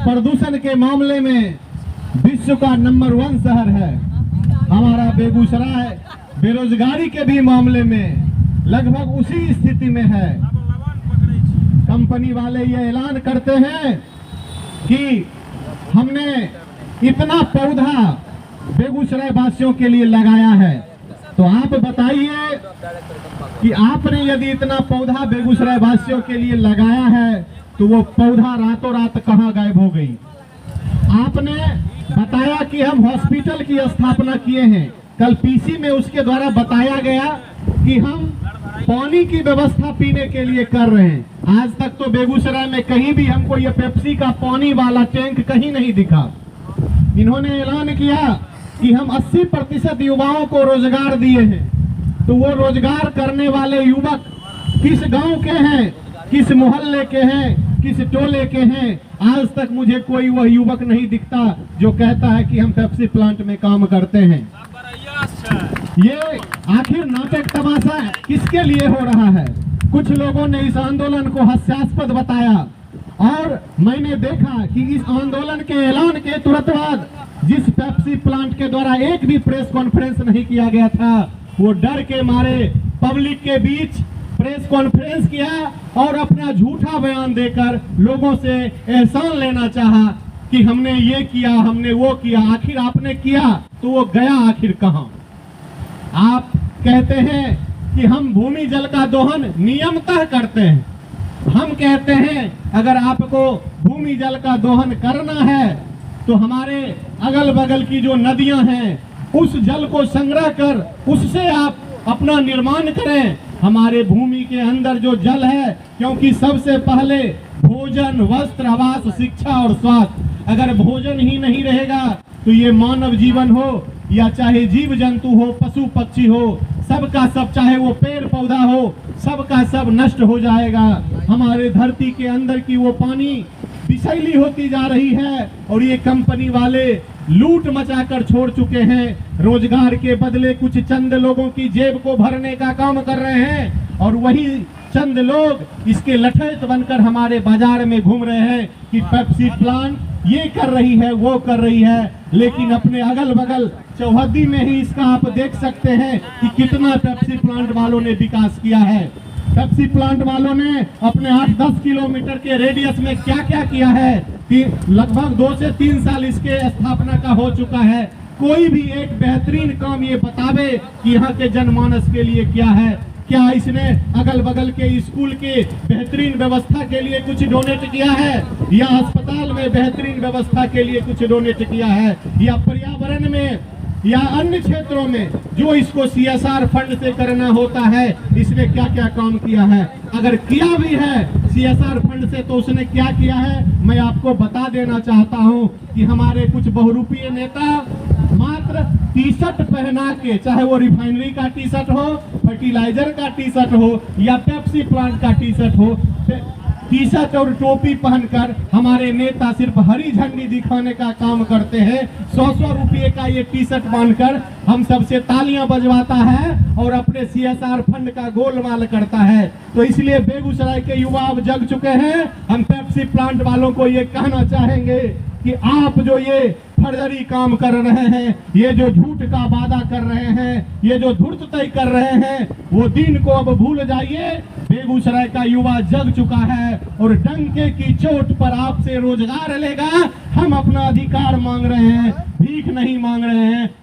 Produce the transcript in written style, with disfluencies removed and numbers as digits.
प्रदूषण के मामले में विश्व का नंबर 1 शहर है हमारा बेगूसराय। बेरोजगारी के भी मामले में लगभग उसी स्थिति में है। कंपनी वाले ये ऐलान करते हैं कि हमने इतना पौधा बेगूसराय वासियों के लिए लगाया है। तो आप बताइए कि आपने यदि इतना पौधा बेगूसराय वासियों के लिए लगाया है तो वो पौधा रातों रात कहां गायब हो गई। आपने बताया कि हम हॉस्पिटल की स्थापना किए हैं। कल पीसी में उसके द्वारा बताया गया कि हम पानी की व्यवस्था पीने के लिए कर रहे हैं। आज तक तो बेगूसराय में कहीं भी हमको ये पेप्सी का पानी वाला टैंक कहीं नहीं दिखा। इन्होंने ऐलान किया कि हम 80% युवाओं को रोजगार दिए हैं। तो वो रोजगार करने वाले युवक किस गांव के हैं, किस मोहल्ले के हैं, किस टोले के हैं? आज तक मुझे कोई वह युवक नहीं दिखता जो कहता है कि हम पेप्सी प्लांट में काम करते हैं। ये आखिर नाटक तमाशा किसके लिए हो रहा है? कुछ लोगों ने इस आंदोलन को हास्यास्पद बताया और मैंने देखा कि इस आंदोलन के ऐलान के तुरंत बाद जिस पेप्सी प्लांट के द्वारा एक भी प्रेस कॉन्फ्रेंस नहीं किया गया था, वो डर के मारे पब्लिक के बीच प्रेस कॉन्फ्रेंस किया और अपना झूठा बयान देकर लोगों से एहसान लेना चाहा कि हमने ये किया, हमने वो किया। आखिर आपने किया तो वो गया आखिर कहां? आप कहते हैं कि हम भूमि जल का दोहन नियमतः करते हैं। हम कहते हैं अगर आपको भूमि जल का दोहन करना है तो हमारे अगल बगल की जो नदियां हैं उस जल को संग्रह कर उससे आप अपना निर्माण करें। हमारे भूमि के अंदर जो जल है, क्योंकि सबसे पहले भोजन, वस्त्र, आवास, शिक्षा और स्वास्थ्य, अगर भोजन ही नहीं रहेगा तो ये मानव जीवन हो या चाहे जीव जंतु हो, पशु पक्षी हो, सबका सब, चाहे वो पेड़ पौधा हो, सबका सब नष्ट हो जाएगा। हमारे धरती के अंदर की वो पानी विषैली होती जा रही है और ये कंपनी वाले लूट मचाकर छोड़ चुके हैं। रोजगार के बदले कुछ चंद लोगों की जेब को भरने का काम कर रहे हैं और वही चंद लोग इसके लठैत बनकर हमारे बाजार में घूम रहे हैं कि पेप्सी प्लांट ये कर रही है, वो कर रही है। लेकिन अपने अगल बगल चौहद्दी में ही इसका आप देख सकते हैं कि कितना पेप्सी प्लांट वालों ने विकास किया है। पेप्सी प्लांट वालों ने अपने 8-10 किलोमीटर के रेडियस में क्या क्या किया है कि लगभग 2 से 3 साल इसके स्थापना का हो चुका है। कोई भी एक बेहतरीन काम ये बतावे कि यहाँ के जनमानस के लिए क्या है। क्या इसने अगल बगल के स्कूल के बेहतरीन व्यवस्था के लिए कुछ डोनेट किया है, या अस्पताल में बेहतरीन व्यवस्था के लिए कुछ डोनेट किया है, या पर्यावरण में या अन्य क्षेत्रों में जो इसको CSR फंड से करना होता है इसने क्या क्या काम किया है? अगर किया भी है CSR फंड से तो उसने क्या किया है मैं आपको बता देना चाहता हूं कि हमारे कुछ बहुरूपीय नेता मात्र टी-शर्ट पहना के, चाहे वो रिफाइनरी का टी-शर्ट हो, फर्टिलाइजर का टी-शर्ट हो या पेप्सी प्लांट का टी-शर्ट हो, टी-शर्ट और टोपी पहनकर हमारे नेता सिर्फ हरी झंडी दिखाने का काम करते हैं। 100-100 रुपये का ये टी-शर्ट बांधकर हम सबसे तालियां बजवाता है और अपने CSR फंड का गोलमाल करता है। तो इसलिए बेगूसराय के युवा अब जग चुके हैं। हम पेप्सी प्लांट वालों को ये कहना चाहेंगे कि आप जो ये फर्जरी काम कर रहे हैं, ये जो झूठ का वादा कर रहे हैं, ये जो धूर्तता कर रहे हैं, वो दिन को अब भूल जाइए। बेगूसराय का युवा जग चुका है और डंके की चोट पर आपसे रोजगार लेगा। हम अपना अधिकार मांग रहे हैं, भीख नहीं मांग रहे हैं।